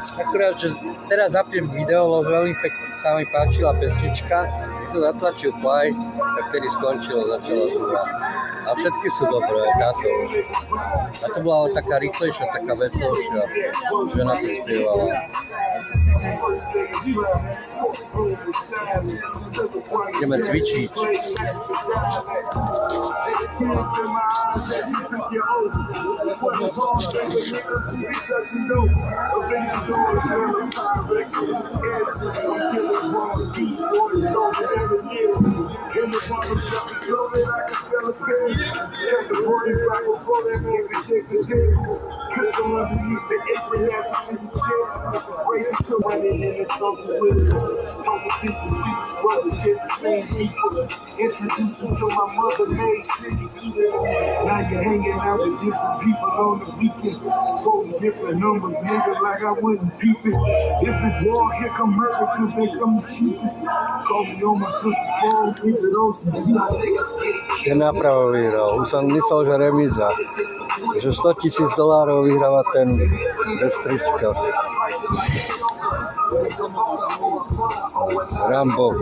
Akurát, že teraz zapnem video, lebo veľmi pekne sa mi páčila pesnička. Keď som natlačil play, tak tedy skončilo, začala druhá. A všetky sú dobré, táto. A to bola taká rýchlejšia, taká veselšia, že na to spievala. Ideme cvičiť. Introduce you to my mother made city. Now you're hanging out with different people on the weekend. Quoting different numbers, nigga, like I wouldn't peep it. If it's war, here come murder, cause they come the cheapest. Call me on my sister's phone, keep it on some shit. Ten napravo vyhral. Už som myslel, že remíza. Že $100,000 vyhráva ten bez trička. Rambo.